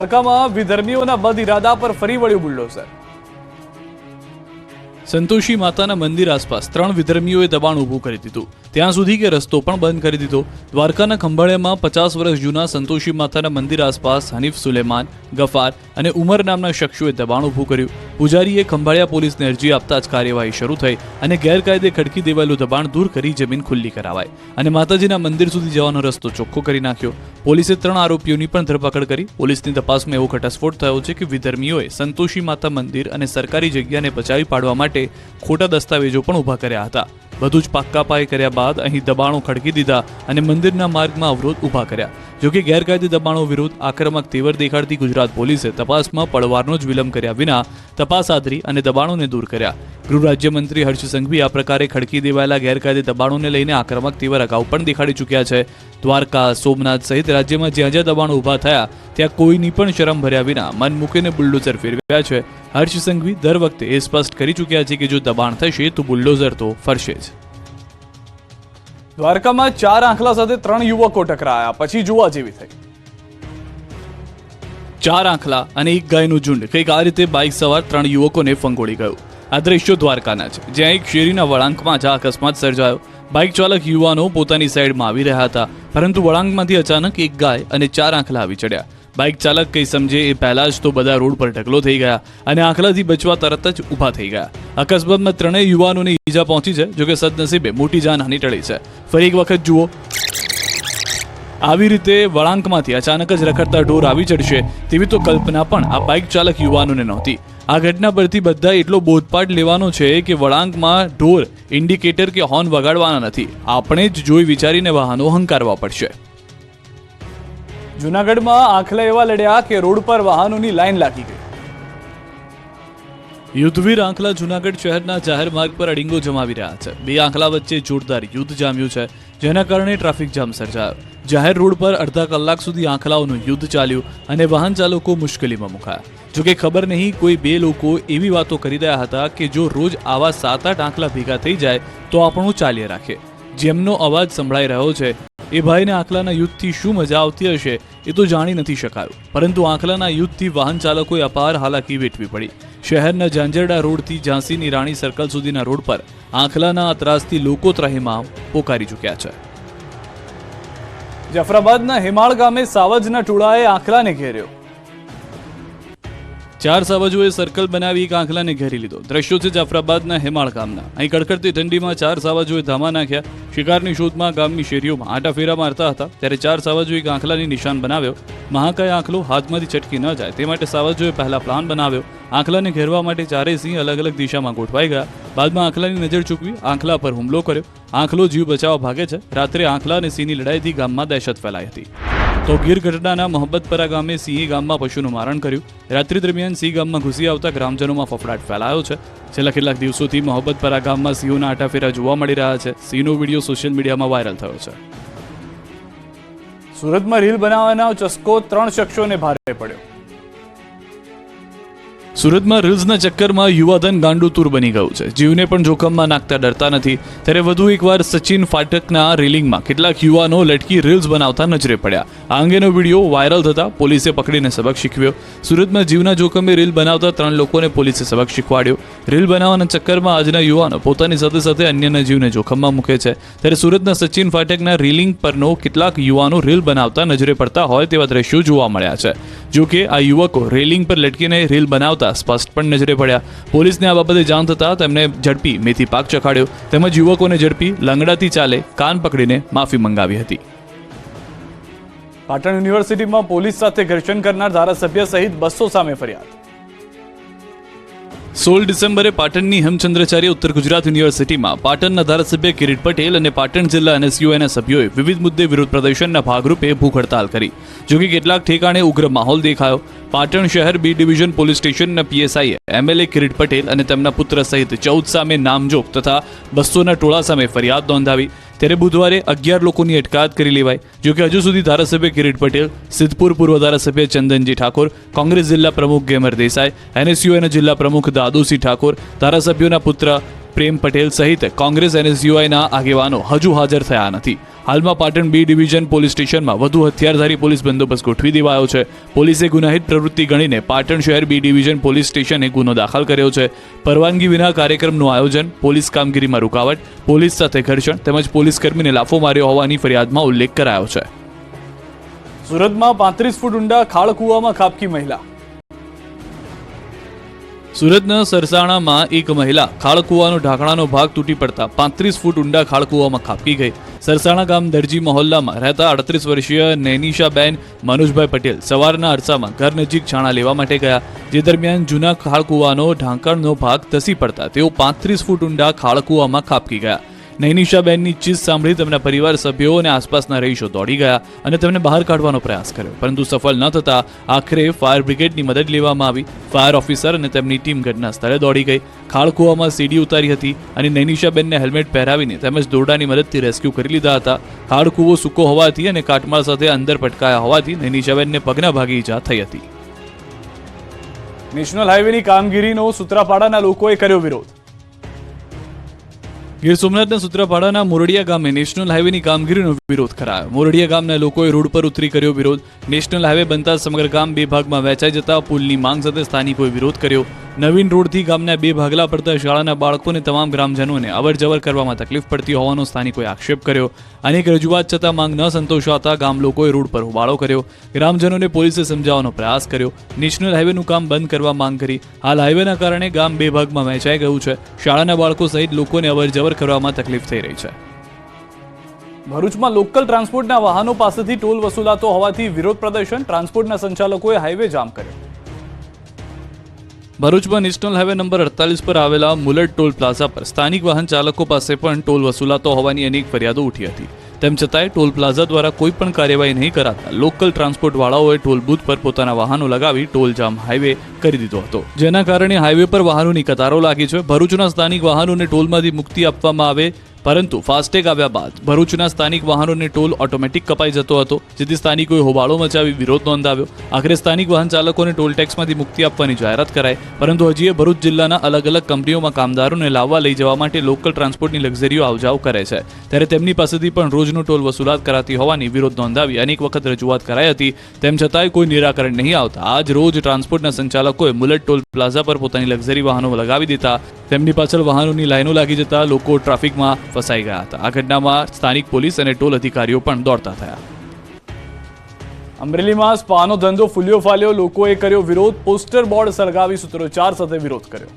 દ્વારકામાં વિધર્મીઓના બદ ઇરાદા પર ફરી વળ્યું બુલડોઝર। સંતોષી માતાના મંદિર આસપાસ 3 વિધર્મીઓએ દબાણ ઊભું કરી દીધું, ત્યાં સુધી કે રસ્તો પણ બંધ કરી દીધો। દ્વારકાના ખંભાળિયામાં 50 વર્ષ જૂના સંતોષી માતાના મંદિર આસપાસ હનીફ સુલેમાન, ગફાર અને ઉમર નામના શખ્સોએ દબાણ ઊભું કર્યું। પૂજારીએ ખંભાળિયા પોલીસને અરજી આપતા જ કાર્યવાહી શરૂ થઈ અને ગેરકાયદે ખડકી દેવાયેલું દબાણ દૂર કરી જમીન ખુલ્લી કરાવાઈ અને માતાજીના મંદિર સુધી જવાનો રસ્તો ચોખ્ખો કરી નાખ્યો। પોલીસે 3 આરોપીઓની પણ ધરપકડ કરી। પોલીસની તપાસમાં એવો ઘટસ્ફોટ થયો છે કે વિધર્મીઓએ સંતોષી માતા મંદિર અને સરકારી જગ્યાને બચાવી પાડવા માટે ખોટા દસ્તાવેજો પણ ઊભા કર્યા હતા। બધું જ પાક્કા પાયે કર્યા બાદ અહીં દબાણો ખડકી દીધા અને મંદિરના માર્ગમાં અવરોધ ઊભા કર્યા। જોકે ગેરકાયદે દબાણો વિરુદ્ધ આક્રમક તેવર દેખાડતી ગુજરાત પોલીસે તપાસમાં પળવારનો જ વિલંબ કર્યા વિના તપાસ આદરી અને દબાણોને દૂર કર્યા। ગૃહ રાજ્યમંત્રી હર્ષ સંઘવી આ પ્રકારે ખડકી દેવાયેલા ગેરકાયદે દબાણોને લઈને આક્રમક તેવર અગાઉ પણ દેખાડી ચૂક્યા છે। દ્વારકા, સોમનાથ સહિત રાજ્યમાં જ્યાં જ્યાં દબાણો ઊભા થયા ત્યાં કોઈની પણ શરમ ભર્યા વિના મન મૂકીને બુલડોઝર ફેરવ્યા છે। હર્ષ સંઘવી દર વખતે એ સ્પષ્ટ કરી ચૂક્યા છે કે જો દબાણ થશે તો બુલડોઝર તો ફરશે જ। દ્વારકામાં 4 આંખલા સાથે 3 યુવકો ટકરાયા, પછી જોવા જેવી થઈ। 4 આંખલા અને 1 ગાયનું ઝુંડ કંઈક આ રીતે બાઇક સવાર 3 યુવકોને ફંગોળી ગયું। આ દ્રશ્યો દ્વારકાના છે, જ્યાં એક શેરીના વળાંકમાં જ અકસ્માત સર્જાયો। બાઇક ચાલક યુવાનો પોતાની સાઈડમાં આવી રહ્યા હતા, પરંતુ વળાંકમાંથી અચાનક 1 ગાય અને 4 આંખલા આવી ચડ્યા। બાઇક ચાલક કંઈ સમજે એ પહેલા જ તો બધા રોડ પર ઢગલો થઈ ગયા અને આંખલાથી બચવા તરત જ ઊભા થઈ ગયા। અકસ્માતમાં 3 યુવાનોને ઈજા પહોંચી છે, જોકે સદનસીબે મોટી જાનહાનિ ટળી છે। ફરી એક વખત જુઓ, આવી રીતે વળાંકમાંથી અચાનક જ રખડતા ઢોર આવી ચડશે તેવી તો કલ્પના પણ આ બાઇક ચાલક યુવાનોને નહોતી। આ ઘટના પરથી બધા એટલો બોધપાઠ લેવાનો છે કે વળાંકમાં ઢોર ઇન્ડિકેટર કે હોર્ન વગાડવાના નથી, આપણે જ જોઈ વિચારીને વાહનો હંકારવા પડશે। જૂનાગઢમાં આંખલા એવા લડ્યા કે રોડ પર વાહનોની લાઈન લાગી ગઈ। યુદ્ધવીર આંખલા જૂનાગઢ શહેરના જાહેર માર્ગ પર અડીંગો જમાવી રહ્યા છે। 2 આંખલા વચ્ચે જોરદાર યુદ્ધ જામ્યું છે, જેના કારણે ટ્રાફિક જામ સર્જાયો। જાહેર રોડ પર અડધા કલાક સુધી આંખલાઓનું યુદ્ધ ચાલ્યું અને વાહન ચાલકો મુશ્કેલીમાં મુકાયા। જોકે ખબર નહીં કોઈ 2 લોકો એવી વાતો કરી રહ્યા હતા કે જો રોજ આવા 7-8 આંખલા ભેગા થઈ જાય તો આપણું ચાલ્યા રાખે। જેમનો અવાજ સંભળાઈ રહ્યો છે એ ભાઈને આંખલાના યુદ્ધથી શું મજા આવતી હશે એ તો જાણી નથી શકાયું, પરંતુ આંખલાના યુદ્ધથી વાહન ચાલકોએ અપાર હાલાકી વેઠવી પડી। શહેરના ઝાંઝરડા રોડથી ઝાંસીની રાણી સર્કલ સુધીના રોડ પર આંખલાના આ ત્રાસથી લોકો ત્રાહિમામ પોકારી ચૂક્યા છે। જાફરાબાદના હેમાળ ગામે સાવજના ટોળાએ આંખલાને ઘેર્યો। 4 સાવજોએ સર્કલ બનાવી એક આંખલાને ઘેરી લીધો। દ્રશ્યો છે જાફરાબાદના હેમાળ ગામના। અહીં કડકડતી ઠંડીમાં 4 સાવજોએ ધામા નાખ્યા। શિકારની શોધમાં ગામની શેરીઓમાં આટા ફેરા મારતા હતા ત્યારે 4 સાવજોએ એક આંખલાની નિશાન બનાવ્યો। મહાકાય આંખલો હાથમાંથી છટકી ન જાય તે માટે સાવજોએ પહેલા પ્લાન બનાવ્યો। આંખલાને ઘેરવા માટે 4 સિંહ અલગ અલગ દિશામાં ગોઠવાઈ ગયા। બાદમાં આંખલાની નજર ચૂકવી આંખલા પર હુમલો કર્યો। આંખલો જીવ બચાવવા ભાગે છે। રાત્રે આંખલા અને સિંહની લડાઈથી ગામમાં દહેશત ફેલાઈ હતી। તો ગીર ગઢડાના મોહબ્બતપરા ગામે સિંહે ગામમાં પશુનું મારણ કર્યું। રાત્રિ દરમિયાન સિંહ ગામમાં ઘૂસી આવતા ગ્રામજનોમાં ફફડાટ ફેલાયો છે। છેલ્લા કેટલાક દિવસોથી મોહબ્બતપરા ગામમાં સિંહોના આટાફેરા જોવા મળી રહ્યા છે। સિંહનો વિડીયો સોશિયલ મીડિયામાં વાયરલ થયો છે। સુરતમાં રીલ બનાવવાનો ચસ્કો 3 શખ્સોને ભારે પડ્યો। સુરતમાં રીલ્સના ચક્કરમાં યુવાધન ગાંડુતુર બની ગયું છે। જીવને પણ જોખમમાં નાખતા ડરતા નથી, ત્યારે વધુ એકવાર સચિન ફાટકના રેલિંગમાં કેટલાક યુવાનો લટકી રીલ્સ બનાવતા નજરે પડ્યા। આ અંગેનો વિડીયો વાયરલ થતા પોલીસે પકડીને સબક શીખવ્યો। સુરતમાં જીવના જોખમે રીલ બનાવતા 3 લોકોને પોલીસે સબક શીખવાડ્યો। રીલ બનાવવાના ચક્કરમાં આજના યુવાનો પોતાની સાથે સાથે અન્યના જીવને જોખમમાં મૂકે છે, ત્યારે સુરતના સચિન ફાટકના રેલિંગ પરનો કેટલાક યુવાનો રીલ બનાવતા નજરે પડતા હોય તેવા દ્રશ્યો જોવા મળ્યા છે। જો કે આ યુવકો રેલિંગ પર લટકીને રીલ બનાવતા સ્પષ્ટ પણ નજરે પડ્યા। પોલીસને આ બાબતે જાણ થતા તેમને ઝડપી મેથી પાક ચખાડ્યો, તેમજ યુવકોને ઝડપી લંગડાથી ચાલે કાન પકડીને માફી મંગાવી હતી। પાટણ યુનિવર્સિટીમાં પોલીસ સાથે ઘર્ષણ કરનાર ધારાસભ્ય સહિત 200 સામે ફરિયાદ। 16 ડિસેમ્બરે પાટણની હેમચંદ્રાચાર્ય ઉત્તર ગુજરાત યુનિવર્સિટીમાં પાટણના ધારાસભ્ય કિરીટ પટેલ અને પાટણ જિલ્લા NSUIના સભ્યોએ વિવિધ મુદ્દે વિરોધ પ્રદર્શનના ભાગરૂપે ભૂખ હડતાલ કરી। જોકે કેટલાક ઠેકાણે ઉગ્ર માહોલ દેખાયો। પાટણ શહેર B ડિવિઝન પોલીસ સ્ટેશનના PSIએ MLA કિરીટ પટેલ અને તેમના પુત્ર સહિત 14 સામે નામજોગ તથા 200ના ટોળા સામે ફરિયાદ નોંધાવી। ત્યારે બુધવારે 11 લોકોની અટકાયત કરી લેવાઈ। જોકે હજુ સુધી ધારાસભ્ય કિરીટ પટેલ, સિદ્ધપુર પૂર્વ ધારાસભ્ય ચંદનજી ઠાકોર, કોંગ્રેસ જિલ્લા પ્રમુખ ગેમર દેસાઈ, NSUIના જિલ્લા પ્રમુખ દાદુસિંહ ઠાકોર, ધારાસભ્યોના પુત્ર પ્રેમ પટેલ સહિત કોંગ્રેસ NSUIના આગેવાનો હજુ હાજર થયા નથી। હાલમાં પાટણ બી ડિવિઝન પોલીસ સ્ટેશનમાં વધુ હથિયારધારી પોલીસ બંદોબસ્ત ગોઠવી દેવાયો છે. પોલીસે ગુનાહિત પ્રવૃત્તિ ગણીને પાટણ શહેર બી ડિવિઝન પોલીસ સ્ટેશને ગુનો દાખલ કર્યો છે. પરવાનગી વિના કાર્યક્રમનું આયોજન, પોલીસ કામગીરીમાં રૂકાવટ, પોલીસ સાથે ઘર્ષણ તેમજ પોલીસ કર્મીને લાફો માર્યો હોવાની ફરિયાદમાં ઉલ્લેખ કરાયો છે. સુરતમાં 35 ફૂટ ઊંડા ખાળકૂવામાં ખાબકી મહિલા. સુરતના સરસાણામાં એક મહિલા ખાળકૂવાનો ઢાંકણાનો ભાગ તૂટી પડતા 35 ફૂટ ઊંડા ખાળકૂવામાં ખાબકી ગઈ. સરસાણા ગામ દરજી મહોલ્લામાં રહેતા 38 વર્ષીય નૈનિશાબેન મનોજભાઈ પટેલ સવારના અરસામાં ઘર નજીક છાણા લેવા માટે ગયા, જે દરમિયાન જૂના ખાળકૂવાનો ઢાંકણનો ભાગ ધસી પડતા તેઓ 35 ફૂટ ઊંડા ખાળકૂવામાં ખાબકી ગયા. નૈનિશાબેનની ચીસ સાંભળી તેમના પરિવાર સભ્યો અને આસપાસના રહીશો દોડી ગયા અને તેમને બહાર કાઢવાનો પ્રયાસ કર્યો, પરંતુ સફળ ન થતા આખરે ફાયર બ્રિગેડની મદદ લેવામાં આવી. ફાયર ઓફિસર અને તેમની ટીમ ઘટના સ્થળે દોડી ગઈ. ખાળકૂવામાં સીડી ઉતારી હતી અને નૈનિશાબેનને હેલ્મેટ પહેરાવીને તેમજ દોરડાની મદદથી રેસ્ક્યુ કરી લીધા હતા. ખાળકૂવો સૂકો હોવાથી અને કાટમાળ સાથે અંદર પટકાયા હોવાથી નૈનિશાબેનને પગના ભાગે ઈજા થઈ હતી. નેશનલ હાઈવેની કામગીરીનો સૂત્રાપાડાના લોકોએ કર્યો વિરોધ. ગીર સોમનાથના સૂત્રાપાડાના મોરડિયા ગામે નેશનલ હાઈવેની કામગીરીનો વિરોધ કરાયો. મોરડિયા ગામના લોકોએ રોડ પર ઉતરી કર્યો વિરોધ. નેશનલ હાઈવે બનતા સમગ્ર ગામ બે ભાગમાં વહેંચાઈ જતા પુલની માંગ સાથે સ્થાનિકોએ વિરોધ કર્યો. નવીન રોડથી ગામના બે ભાગલા પડતા શાળાના બાળકોને તમામ ગ્રામજનોને અવરજવર કરવામાં તકલીફ પડતી હોવાનો સ્થાનિકોએ આક્ષેપ કર્યો. અનેક રજૂઆત છતાં માંગ ન સંતોષાતા ગામ લોકોએ રોડ પર હોબાળો કર્યો. ગ્રામજનોને પોલીસે સમજાવવાનો પ્રયાસ કર્યો. નેશનલ હાઈવેનું કામ બંધ કરવા માંગ કરી. હાલ હાઈવેના કારણે ગામ બે ભાગમાં વહેંચાઈ ગયું છે. શાળાના બાળકો સહિત લોકોને અવરજવર કરવામાં તકલીફ થઈ રહી છે. ભરૂચમાં લોકલ ટ્રાન્સપોર્ટના વાહનો પાસેથી ટોલ વસૂલાતો હોવાથી વિરોધ પ્રદર્શન. ટ્રાન્સપોર્ટના સંચાલકોએ હાઈવે જામ કર્યો. ભરૂચમાં નેશનલ હાઈવે નંબર 48 પર આવેલા મુલટ ટોલ પ્લાઝા પર સ્થાનિક વાહન ચાલકો પાસે પણ ટોલ વસૂલાતો હોવાની અનેક ફરિયાદો ઉઠી હતી. તેમ છતાંય ટોલ પ્લાઝા દ્વારા કોઈ પણ કાર્યવાહી નહીં કરાતા લોકલ ટ્રાન્સપોર્ટ વાળાઓએ ટોલ બૂથ પર પોતાના વાહનો લગાવી ટોલ જામ હાઈવે કરી દીધો હતો, જેના કારણે હાઈવે પર વાહનોની કતારો લાગી છે. ભરૂચના સ્થાનિક વાહનોને ટોલમાંથી મુક્તિ આપવામાં આવે, પરંતુ ફાસ્ટેગ આવ્યા બાદ ભરૂચના સ્થાનિક વાહનોને ટોલ ઓટોમેટિક કપાઈ જતો હતો, જેથી સ્થાનિકોએ હોબાળો મચાવી વિરોધ નોંધાવ્યો. આખરે સ્થાનિક વાહન ચાલકોને ટોલ ટેક્સમાંથી મુક્તિ આપવાની જાહેરાત કરાઈ, પરંતુ હજી ભરૂચ જિલ્લાના અલગ અલગ કંપનીઓમાં કામદારોને લાવવા લઈ જવા માટે લોકલ ટ્રાન્સપોર્ટની લક્ઝરીઓ આવજાવ કરે છે, ત્યારે તેમની પાસેથી પણ રોજનો ટોલ વસૂલાત કરાતી હોવાની વિરોધ નોંધાવી અનેક વખત રજૂઆત કરાઈ હતી. તેમ છતાંય કોઈ નિરાકરણ નહીં આવતા આજ રોજ ટ્રાન્સપોર્ટના સંચાલકોએ મુલટ ટોલ પ્લાઝા પર પોતાની લક્ઝરી વાહનો લગાવી દીધા. તેમની પાછળ વાહનોની લાઈનો લાગી જતા લોકો ટ્રાફિકમાં ફસાઈ ગયા હતા. આ ઘટનામાં સ્થાનિક પોલીસ અને ટોલ અધિકારીઓ પણ દોડતા થયા. અમરેલીમાં સ્પાનો ધંધો ફૂલ્યો ફાલ્યો. લોકોએ કર્યો વિરોધ. પોસ્ટર બોર્ડ સળગાવી સૂત્રોચ્ચાર સાથે વિરોધ કર્યો.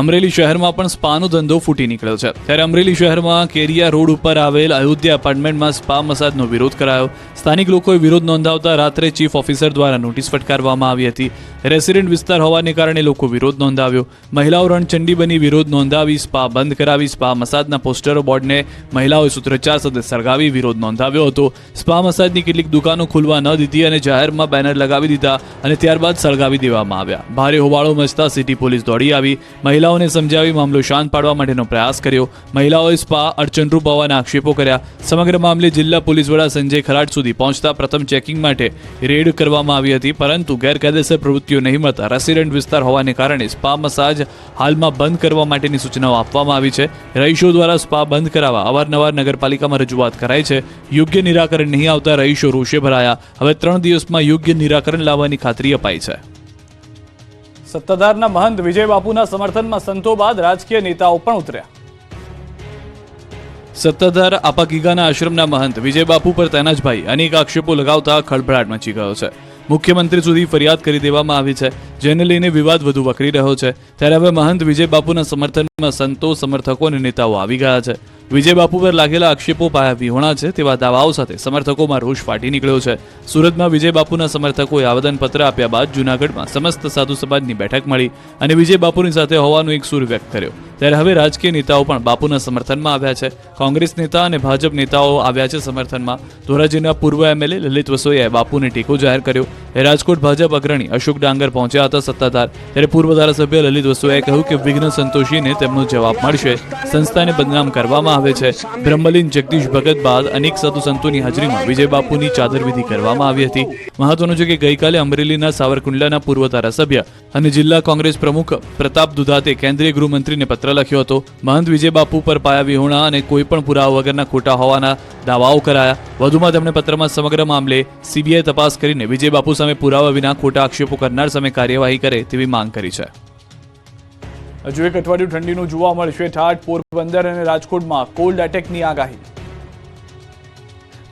અમરેલી શહેરમાં પણ સ્પાનો ધંધો ફૂટી નીકળ્યો છે. ત્યારે અમરેલી શહેરમાં કેરિયા રોડ ઉપર આવેલ અયોધ્યા એપાર્ટમેન્ટમાં સ્પા મસાજનો વિરોધ કરાયો. સ્થાનિક લોકોએ વિરોધ નોંધાવતા રાત્રે ચીફ ઓફિસર દ્વારા નોટિસ ફટકારવામાં આવી હતી. રેસિડેન્ટ વિસ્તાર હોવાને કારણે લોકો વિરોધ નોંધાવ્યો. મહિલાઓ રણચંડી બની વિરોધ નોંધાવી સ્પા બંધ કરાવી સ્પા મસાજના પોસ્ટરો બોર્ડને મહિલાઓએ સૂત્રોચ્ચાર સાથે સળગાવી વિરોધ નોંધાવ્યો હતો. સ્પા મસાજની કેટલીક દુકાનો ખુલવા ન દીધી અને જાહેરમાં બેનર લગાવી દીધા અને ત્યારબાદ સળગાવી દેવામાં આવ્યા. ભારે હોબાળો મચતા સિટી પોલીસ દોડી આવી મહિલાઓને સમજાવી મામલો શાંત પાડવા માટેનો પ્રયાસ કર્યો. મહિલાઓએ સ્પા અડચણરૂપ હોવાના આક્ષેપો કર્યા. સમગ્ર મામલે જિલ્લા પોલીસ વડા સંજય ખરાટ સુધી પહોંચતા પ્રથમ ચેકિંગ માટે રેડ કરવામાં આવી હતી, પરંતુ ગેરકાયદેસર પ્રવૃત્તિઓ નહીં મળતા રેસિડેન્ટ વિસ્તાર હોવાને કારણે સ્પા મસાજ હાલમાં બંધ કરવા માટેની સૂચનાઓ આપવામાં આવી છે. રહીશો દ્વારા સ્પા બંધ કરાવવા અવારનવાર નગરપાલિકામાં રજૂઆત કરાઈ છે. યોગ્ય નિરાકરણ નહીં આવતા રહીશો રોષે ભરાયા. હવે 3 દિવસમાં યોગ્ય નિરાકરણ લાવવાની ખાતરી અપાઈ છે. સત્તાધારના મહંત વિજય બાપુના સમર્થનમાં સંતો બાદ રાજકીય નેતાઓ પણ ઉતર્યા. સત્તાધાર આપાગીગાના આશ્રમના મહંત વિજય બાપુ પર તેના જ ભાઈ અનેક આક્ષેપો લગાવતા ખળભળાટ મચી ગયો છે. મુખ્યમંત્રી સુધી ફરિયાદ કરી દેવામાં આવી છે, જેને લઈને વિવાદ વધુ વકરી રહ્યો છે. ત્યારે હવે મહંત વિજય બાપુના સમર્થનમાં સંતો, સમર્થકો અને નેતાઓ આવી ગયા છે. વિજય બાપુ પર લાગેલા આક્ષેપો પાયા વિહોણા છે તેવા દાવાઓ સાથે સમર્થકોમાં રોષ ફાટી નીકળ્યો છે. સુરતમાં વિજય બાપુના સમર્થકોએ આવેદનપત્ર આપ્યા બાદ જૂનાગઢમાં સમસ્ત સાધુ સમાજની બેઠક મળી અને વિજય બાપુની સાથે હોવાનો એક સૂર વ્યક્ત કર્યો. ત્યારે હવે રાજકીય નેતાઓ પણ બાપુના સમર્થનમાં આવ્યા છે. કોંગ્રેસ નેતા અને ભાજપ નેતાઓ આવ્યા છે સમર્થનમાં. ધોરાજીના પૂર્વ એમએલએ લલિત વસોયાએ બાપુને ટેકો જાહેર કર્યો. રાજકોટ ભાજપ અગ્રણી અશોક ડાંગર પહોંચ્યા હતા સત્તાધાર, ત્યારે પૂર્વ ધારાસભ્ય લલિત વસુએ કહ્યું કે વિઘ્ન સંતોષીને તેમનો જવાબ મળશે, સંસ્થાને બદનામ કરવામાં આવે છે. બ્રહ્મલીન જગદીશ ભગત બાદ અનેક સાધુ સંતોની હાજરીમાં વિજય બાપુની ચાદરવિધિ કરવામાં આવી હતી. મહત્વનું છે કે ગઈકાલે અમરેલીના સાવરકુંડલાના પૂર્વ ધારાસભ્ય અને જિલ્લા કોંગ્રેસ પ્રમુખ પ્રતાપ દુધાતે કેન્દ્રીય ગૃહમંત્રીને પત્ર લખ્યો હતો. મહંત વિજય બાપુ પર પાયા વિહોણા અને કોઈ પણ પુરાવા વગરના ખોટા હોવાના દાવાઓ કરાયા. વધુમાં તેમણે પત્રમાં સમગ્ર મામલે સીબીઆઈ તપાસ કરીને વિજય બાપુ સામે પુરાવા વિના ખોટા આક્ષેપો કરનાર સામે કાર્યવાહી કરે તેવી માંગ કરી છે. હજુ એક અઠવાડિયું ઠંડીનું જોવા મળશે ઠાઠ. પોરબંદર અને રાજકોટમાં કોલ્ડ એટેકની આગાહી.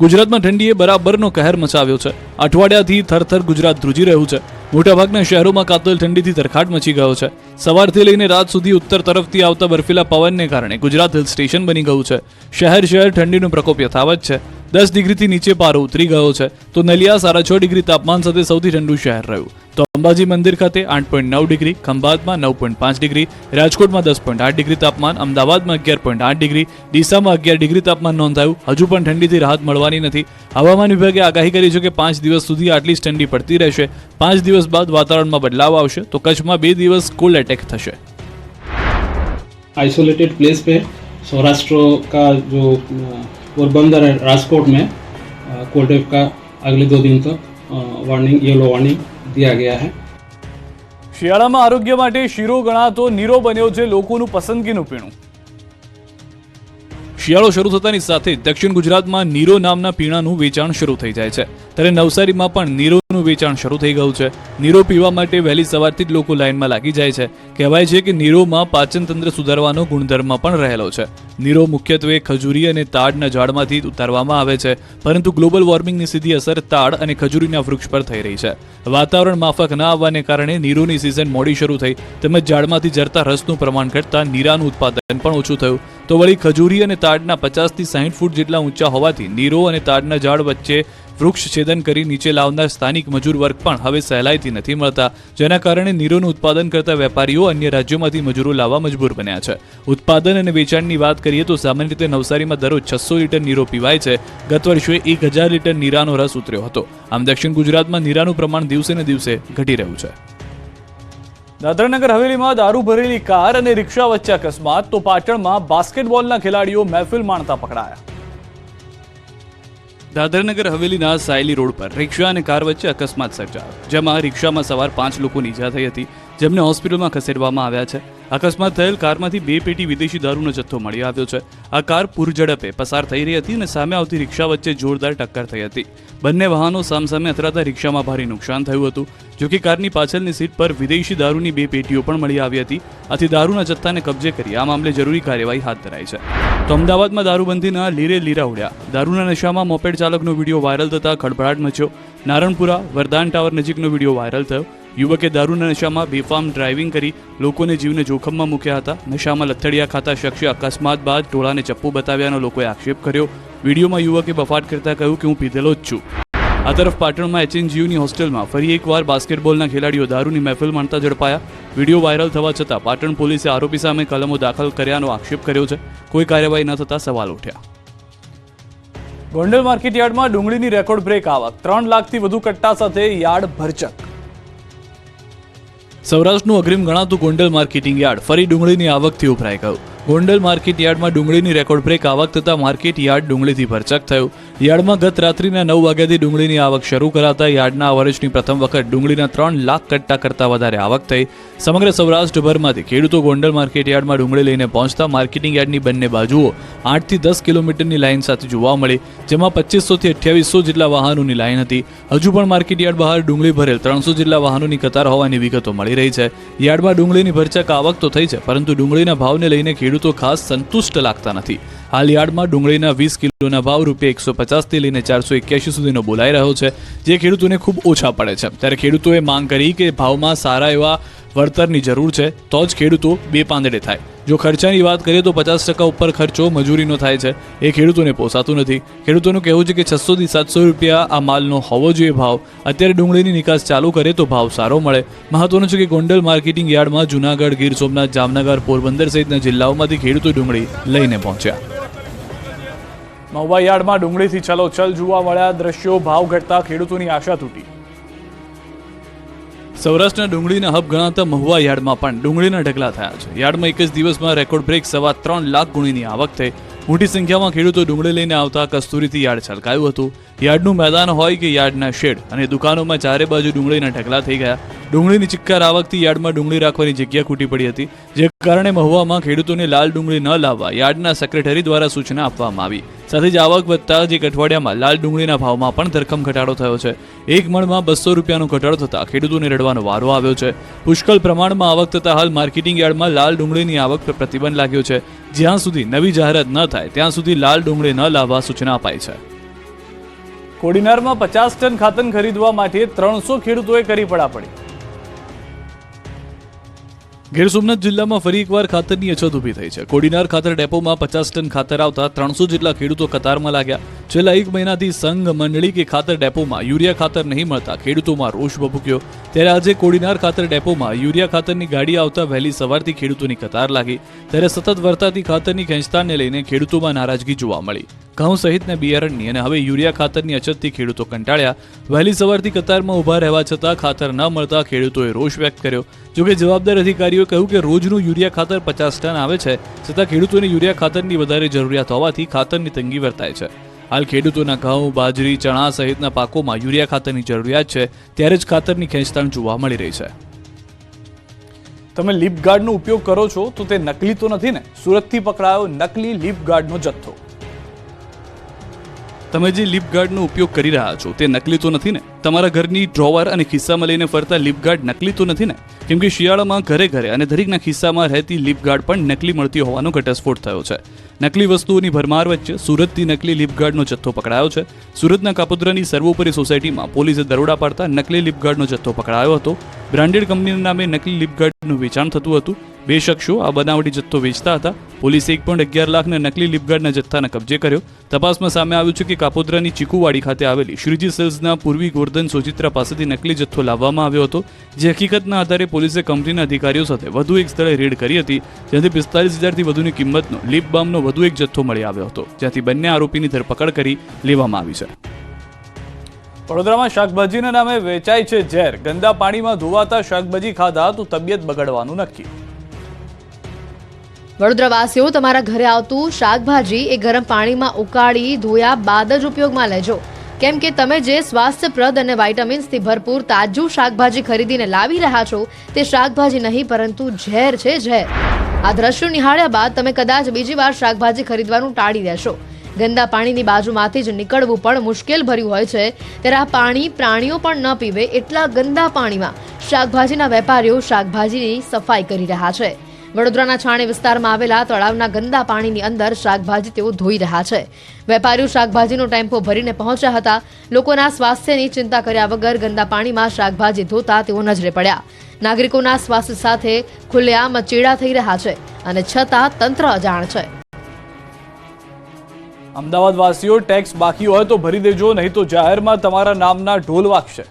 ગુજરાતમાં ઠંડીએ બરાબરનો કહેર મચાવ્યો છે. અઠવાડિયાથી થરથર ગુજરાત ધ્રુજી રહ્યું છે. મોટાભાગના શહેરોમાં કાતલ ઠંડીથી તરખાટ મચી ગયો છે. સવારથી લઈને રાત સુધી ઉત્તર તરફથી આવતા બર્ફીલા પવનને કારણે ગુજરાત હિલ સ્ટેશન બની ગયું છે. શહેર શહેર ઠંડીનો પ્રકોપ યથાવત છે. 10 ડિગ્રીથી નીચે પારો ઉતરી ગયો છે, તો નલિયા 6.5 ડિગ્રી તાપમાન સાથે સૌથી ઠંડુ શહેર રહ્યું. તો અંબાજી મંદિર ખાતે 8.9 ડિગ્રી, ખંભાતમાં 9.5 ડિગ્રી, રાજકોટમાં 10.8 ડિગ્રી તાપમાન, અમદાવાદમાં 11.8 ડિગ્રી, ડીસામાં 11 ડિગ્રી તાપમાન નોંધાયું. હજુ પણ ઠંડીથી રાહત મળવાની નથી. હવામાન વિભાગે આગાહી કરી છે કે 5 દિવસ સુધી આટલી જ ઠંડી પડતી રહેશે. 5 દિવસ બાદ વાતાવરણમાં બદલાવ આવશે, તો કચ્છમાં 2 દિવસ કોલ્ડ એટેક થશે. आइसोलेटेड प्लेस पे सौराष्ट्र का जो पोरबंदर है राजकोट में कोल्ड वेव का अगले 2 दिन तक वार्निंग येलो वार्निंग दिया गया है. શિયાળામાં આરોગ્ય માટે શીરો ગણાતો નીરો બન્યો છે લોકોનું પસંદગીનું પીણું. શિયાળો શરૂ થતાની સાથે દક્ષિણ ગુજરાતમાં નીરો નામના પીણાનું વેચાણ શરૂ થઈ જાય છે. ત્યારે નવસારીમાં પણ નીરોનું વેચાણ શરૂ થઈ ગયું છે. નીરો પીવા માટે વહેલી સવારથી જ લોકો લાઇનમાં લાગી જાય છે. કહેવાય છે કે નીરોમાં પાચન તંત્ર સુધારવાનો ગુણધર્મ પણ રહેલો છે. નીરો મુખ્યત્વે ખજૂરી અને તાડના ઝાડમાંથી ઉતારવામાં આવે છે, પરંતુ ગ્લોબલ વોર્મિંગની સીધી અસર તાડ અને ખજૂરીના વૃક્ષ પર થઈ રહી છે. વાતાવરણ માફક ન આવવાને કારણે નીરોની સિઝન મોડી શરૂ થઈ, તેમજ ઝાડમાંથી ઝરતા રસનું પ્રમાણ ઘટતા નીરાનું ઉત્પાદન પણ ઓછું થયું. તો વળી ખજૂરી અને તાડના 50 થી 60 ફૂટ જેટલા ઊંચા હોવાથી નીરો અને તાડના ઝાડ વચ્ચે વૃક્ષ છેદન કરી નીચે લાવનાર સ્થાનિક મજૂર વર્ગ પણ હવે સહેલાઈથી નથી મળતા, જેના કારણે નીરોનું ઉત્પાદન કરતા વેપારીઓ અન્ય રાજ્યોમાંથી મજૂરો લાવવા મજબૂર બન્યા છે. ઉત્પાદન અને વેચાણની વાત કરીએ તો સામાન્ય રીતે નવસારીમાં દરરોજ 600 લીટર નીરો પીવાય છે. ગત વર્ષે 1000 લીટર નીરાનો રસ ઉતર્યો હતો. આમ દક્ષિણ ગુજરાતમાં નીરાનું પ્રમાણ દિવસે ને દિવસે ઘટી રહ્યું છે. દાદરાનગર હવેલીમાં દારૂ ભરેલી કાર અને રિક્ષા વચ્ચે અકસ્માત, તો પાટણમાં બાસ્કેટબોલના ખેલાડીઓ મહેફિલ માણતા પકડાયા. દાદરનગર હવેલીના સાયલી રોડ પર રિક્ષા અને કાર વચ્ચે અકસ્માત સર્જાયો, જેમાં રિક્ષામાં સવાર 5 લોકોની ઈજા થઈ હતી, જેમને હોસ્પિટલમાં ખસેડવામાં આવ્યા છે. અકસ્માત થયેલ કારમાંથી 2 પેટી વિદેશી દારૂનો જથ્થો મળી આવ્યો છે. આ કાર પૂરઝડપે પસાર થઈ રહી હતી અને સામે આવતી રિક્ષા વચ્ચે જોરદાર ટક્કર થઈ હતી. બંને વાહનો સામસામે અથડાતા રિક્ષામાં ભારે નુકસાન થયું હતું. જોકે કારની પાછળની સીટ પર વિદેશી દારૂની 2 પેટીઓ પણ મળી આવી હતી. આથી દારૂના જથ્થાને કબજે કરી આ મામલે જરૂરી કાર્યવાહી હાથ ધરાઈ છે. તો અમદાવાદમાં દારૂબંધીના લીરે લીરા ઉડ્યા. દારૂના નશામાં મોપેડ ચાલકનો વિડીયો વાયરલ થતા ખળભળાટ મચ્યો. નારણપુરા વરદાન ટાવર નજીકનો વિડીયો વાયરલ થયો. યુવકે દારૂના નશામાં બેફામ ડ્રાઇવિંગ કરી લોકોને જીવને જોખમમાં મૂક્યા હતા. નશામાં લથડિયા ખાતા શખ્સે અકસ્માત બાદ ટોળાને ચપ્પુ બતાવ્યાનો લોકોએ આક્ષેપ કર્યો. વિડીયોમાં યુવકે બફાટ કરતા કહ્યું કે હું પીધેલો જ છું. આ તરફ પાટણમાં HNGUની હોસ્ટેલમાં ફરી એકવાર બાસ્કેટબોલના ખેલાડીઓ દારૂની મહેફિલ માણતા ઝડપાયા. વિડીયો વાયરલ થવા છતાં પાટણ પોલીસે આરોપી સામે કલમો દાખલ કર્યાનો આક્ષેપ કર્યો છે. કોઈ કાર્યવાહી ન થતા સવાલ ઉઠ્યા. ગોંડલ માર્કેટ યાર્ડમાં ડુંગળીની રેકોર્ડ બ્રેક આવક, 3 લાખથી વધુ કટ્ટા સાથે યાર્ડ ભરચક. સૌરાષ્ટ્રનું અગ્રીમ ગણાતું ગોંડલ માર્કેટિંગ યાર્ડ ફરી ડુંગળીની આવકથી ઉભરાઈ ગયું. ગોંડલ માર્કેટ યાર્ડમાં ડુંગળીની રેકોર્ડ બ્રેક આવક થતાં માર્કેટ યાર્ડ ડુંગળીથી ભરચક થયું. યાર્ડમાં ગત રાત્રિના 9 વાગ્યાથી ડુંગળીની આવક શરૂ કરાતા યાર્ડના આ વર્ષની પ્રથમ વખત ડુંગળીના 3 લાખ કટ્ટા કરતાં વધારે આવક થઈ. સમગ્ર સૌરાષ્ટ્રભરમાંથી ખેડૂતો ગોંડલ માર્કેટ યાર્ડમાં ડુંગળી લઈને પહોંચતા માર્કેટિંગ યાર્ડની બંને બાજુઓ 8 થી 10 કિલોમીટરની લાઇન સાથે જોવા મળી, જેમાં 2500 થી 2800 જેટલા વાહનોની લાઇન હતી. હજુ પણ માર્કેટ યાર્ડ બહાર ડુંગળી ભરેલ 300 જેટલા વાહનોની કતાર હોવાની વિગતો મળી રહી છે. યાર્ડમાં ડુંગળીની ભરચક આવક તો થઈ છે, પરંતુ ડુંગળીના ભાવને લઈને ખેડૂતો ખાસ સંતુષ્ટ લાગતા નથી. હાલ યાર્ડમાં ડુંગળીના 20 કિલોના ભાવ ₹150 થી લઈને 481 સુધીનો બોલાઈ રહ્યો છે, જે ખેડૂતોને ખૂબ ઓછા પડે છે. ત્યારે ખેડૂતોએ માંગ કરી કે ભાવમાં સારા એવા વળતરની જરૂર છે, તો જ ખેડૂતો બે પાંદડે થાય. જો ખર્ચાની વાત કરીએ તો 50% ઉપર ખર્ચો મજૂરીનો થાય છે, એ ખેડૂતોને પોસાતું નથી. ખેડૂતોનું કહેવું છે કે 600 થી 700 રૂપિયા આ માલનો હોવો જોઈએ ભાવ. અત્યારે ડુંગળીની નિકાસ ચાલુ કરે તો ભાવ સારો મળે. મહત્વનું છે કે ગોંડલ માર્કેટિંગ યાર્ડમાં જૂનાગઢ, ગીર સોમનાથ, જામનગર, પોરબંદર સહિતના જિલ્લાઓમાંથી ખેડૂતો ડુંગળી લઈને પહોંચ્યા. મહુવા યાર્ડમાં ડુંગળીથી ચલોચલ જોવા મળ્યા દ્રશ્યો. ભાવ ઘટતા ખેડૂતોની આશા તૂટી. સૌરાષ્ટ્રના ડુંગળીના હબ ગણાતા મહુવા યાર્ડમાં પણ ડુંગળીના ઢગલા થયા છે. યાર્ડમાં એક જ દિવસમાં રેકોર્ડ બ્રેક 3.25 લાખ ગુણીની આવક થઈ. મોટી સંખ્યામાં ખેડૂતો ડુંગળી લઈને આવતા કસ્તુરીથી યાર્ડ છલકાયું હતું. યાર્ડનું મેદાન હોય કે યાર્ડના શેડ અને દુકાનોમાં ચારે બાજુ ડુંગળીના ઢગલા થઈ ગયા. ડુંગળીની ચિક્કાર આવકથી યાર્ડમાં ડુંગળી રાખવાની જગ્યા ખૂટી પડી હતી, જે કારણે મહુવામાં ખેડૂતોને લાલ ડુંગળી ન લાવવા યાર્ડના સેક્રેટરી દ્વારા સૂચના આપવામાં આવી. સાથે જ આવક વધતા જ એક અઠવાડિયામાં લાલ ડુંગળીના ભાવમાં પણ ધરખમ ઘટાડો થયો છે. એક મણમાં 200 રૂપિયાનો ઘટાડો થતાં ખેડૂતોને રડવાનો વારો આવ્યો છે. પુષ્કળ પ્રમાણમાં આવક થતાં હાલ માર્કેટિંગ યાર્ડમાં લાલ ડુંગળીની આવક પર પ્રતિબંધ લાગ્યો છે. જ્યાં સુધી નવી જાહેરાત ન થાય ત્યાં સુધી લાલ ડુંગળી ન લાવવા સૂચના અપાઈ છે. કોડીનારમાં 50 ટન ખાતર ખરીદવા માટે 300 ખેડૂતોએ કરી પડાપડી. ગીર સોમનાથ જિલ્લામાં ફરી એકવાર ખાતરની અછત ઊભી થઈ છે. કોડીનાર ખાતર ડેપોમાં 50 ટન ખાતર આવતા 300 જેટલા ખેડૂતો કતારમાં લાગ્યા. છેલ્લા એક મહિનાથી સંઘ મંડળી કે ખાતર ડેપોમાં યુરિયા ખાતર નહીં મળતા ખેડૂતોમાં રોષ ભભૂક્યો. ત્યારે આજે કોડીનાર ખાતર ડેપોમાં યુરિયા ખાતરની ગાડી આવતા વહેલી સવારથી ખેડૂતોની કતાર લાગી. ત્યારે સતત વર્તાતી ખાતરની ખેંચતાણને લઈને ખેડૂતોમાં નારાજગી જોવા મળી. ઘઉં સહિતના બિયારણની અને હવે યુરિયા ખાતરની અછતથી ખેડૂતો કંટાળ્યા. વહેલી સવારથી કતારમાં ઊભા રહેવા છતાં ખાતર ન મળતા ખેડૂતોએ રોષ વ્યક્ત કર્યો. જોકે જવાબદાર અધિકારીઓએ કહ્યું કે રોજનું યુરિયા ખાતર 50 ટન આવે છે, છતાં ખેડૂતોને યુરિયા ખાતરની વધારે જરૂરિયાત હોવાથી ખાતરની તંગી વર્તાય છે. હાલ ખેડૂતોના ઘઉં, બાજરી, ચણા સહિતના પાકોમાં યુરિયા ખાતરની જરૂરિયાત છે, ત્યારે જ ખાતરની ખેંચતાણ જોવા મળી રહી છે. તમે લીપ ગાર્ડનો ઉપયોગ કરો છો તો તે નકલી તો નથી ને? સુરતથી પકડાયો નકલી લીપ ગાર્ડનો જથ્થો. તમે જે લીપ ગાર્ડનો ઉપયોગ કરી રહ્યા છો તે નકલી તો નથી ને? તમારા ઘરની ડ્રોવર અને ખિસ્સામાં લઈને ફરતા લીપ ગાર્ડ નકલી તો નથી ને? કેમ કે શિયાળામાં ઘરે ઘરે અને દરેકના ખિસ્સામાં રહેતી લીપ ગાર્ડ પણ નકલી મળતી હોવાનો ઘટસ્ફોટ થયો છે. નકલી વસ્તુઓની ભરમાર વચ્ચે સુરતથી નકલી લીપ ગાર્ડનો જથ્થો પકડાયો છે. સુરતના કાપોદ્રાની સર્વોપરી સોસાયટીમાં પોલીસે દરોડા પાડતા નકલી લીપ ગાર્ડનો જથ્થો પકડાયો હતો. બ્રાન્ડેડ કંપનીના નામે નકલી લીપ ગાર્ડનું વેચાણ થતું હતું. 2 શખ્સો આ બનાવટી જથ્થો વેચતા હતા. પોલીસે 1.11 લાખના નકલી લીપ ગાર્ડના જથ્થાને કબજે કર્યો. તપાસમાં સામે આવ્યું છે કે કાપોદ્રાની ચીકુવાડી ખાતે આવેલી શ્રીજી સેલ્સના પૂર્વી ગોર્ધન સોચિત્રા પાસેથી નકલી જથ્થો લાવવામાં આવ્યો હતો. જે હકીકતના આધારે પોલીસે કંપનીના અધિકારીઓ સાથે વધુ એક સ્થળે રેડ કરી હતી, જ્યાંથી 45,000થી વધુની કિંમતનો લીપ બામનો વધુ એક જથ્થો મળી આવ્યો હતો, જ્યાંથી બંને આરોપીની ધરપકડ કરી લેવામાં આવી છે. વડોદરામાં શાકભાજીના નામે વેચાય છે ઝેર. ગંદા પાણીમાં ધોવાતા શાકભાજી ખાધા તો તબિયત બગડવાનું નક્કી. વડોદરાવાસીઓ, તમારા ઘરે આવતું શાકભાજી એ ગરમ પાણીમાં ઉકાળી ધોયા બાદ જ ઉપયોગમાં લેજો. કેમ કે તમે જે સ્વાસ્થ્યપ્રદ અને વાઇટામિન્સથી ભરપૂર તાજું શાકભાજી ખરીદીને લાવી રહ્યા છો તે શાકભાજી નહીં પરંતુ ઝેર છે, ઝેર. આ દ્રશ્યો નિહાળ્યા બાદ તમે કદાચ બીજી વાર શાકભાજી ખરીદવાનું ટાળી દેશો. ગંદા પાણીની બાજુમાંથી જ નીકળવું પણ મુશ્કેલ ભર્યું હોય છે, ત્યારે આ પાણી પ્રાણીઓ પણ ન પીવે એટલા ગંદા પાણીમાં શાકભાજીના વેપારીઓ શાકભાજીની સફાઈ કરી રહ્યા છે. વડોદરાના છાણી વિસ્તારમાં આવેલા તળાવના ગંદા પાણીની અંદર શાકભાજી તેઓ ધોઈ રહ્યા છે. વેપારીઓ શાકભાજીનો ટેમ્પો ભરીને પહોંચ્યા હતા. લોકોના સ્વાસ્થ્યની ચિંતા કર્યા વગર ગંદા પાણીમાં શાકભાજી ધોતા તેઓ નજરે પડ્યા. નાગરિકોના સ્વાસ્થ્ય સાથે ખુલ્લેઆમ ચેડા થઈ રહ્યા છે અને છતાં તંત્ર અજાણ છે. અમદાવાદ વાસીઓ, ટેક્સ બાકી હોય તો ભરી દેજો, નહીં તો જાહેરમાં તમારા નામના ઢોલ વાગશે.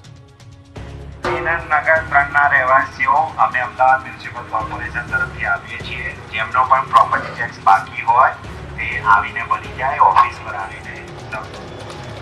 નગર 3ના રહેવાસીઓ અમે અમદાવાદ મ્યુનિસિપલ કોર્પોરેશન તરફથી આવીએ છીએ. જેમનો પણ પ્રોપર્ટી ટેક્સ બાકી હોય તે આવીને ભરી જાય, ઓફિસ પર આવીને.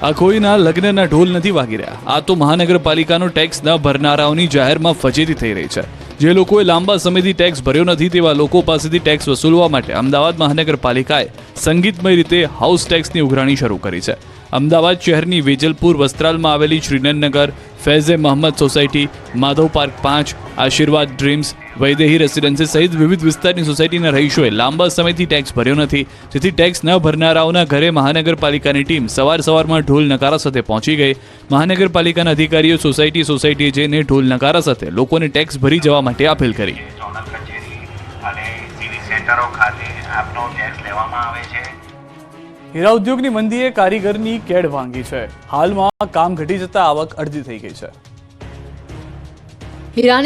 આ કોઈના લગ્નના ઢોલ નથી વાગી રહ્યા. આ તો મહાનગરપાલિકાનો ટેક્સ ન ભરનારાઓની જાહેરમાં ફજેતી થઈ રહી છે. જે લોકોએ લાંબા સમયથી ટેક્સ ભર્યો નથી તેવા લોકો પાસેથી ટેક્સ વસૂલવા માટે અમદાવાદ મહાનગરપાલિકાએ સંગીતમય રીતે હાઉસ ટેક્સની ઉઘરાણી શરૂ કરી છે. અમદાવાદ શહેરની વેજલપુર વસ્ત્રાલમાં આવેલી શ્રીનગર, ફૈઝે મહમ્મદ સોસાયટી, માધવ પાર્ક 5, આશીર્વાદ ડ્રીમ્સ, વૈદેહી રેસિડેન્સી સહિત વિવિધ વિસ્તારની સોસાયટીના રહીશોએ લાંબા સમયથી ટેક્સ ભર્યો નથી. જેથી ટેક્સ ન ભરનારાઓના ઘરે મહાનગરપાલિકાની ટીમ સવારમાં ઢોલ નકારા સાથે પહોંચી ગઈ. મહાનગરપાલિકાના અધિકારીઓ સોસાયટીએ જઈને ઢોલ નકારા સાથે લોકોને ટેક્સ ભરી જવા માટે અપીલ કરી. ઝોનલ કચેરી અને સિવિલ સેન્ટરો ખાતે આપનો ટેક્સ લેવામાં આવે છે. હીરા ઉદ્યોગની મંદીએ કારીગરની કેડ ભાંગી છે. હાલમાં કામ ઘટી જતા આવક અડધી થઈ ગઈ છે. હીરાની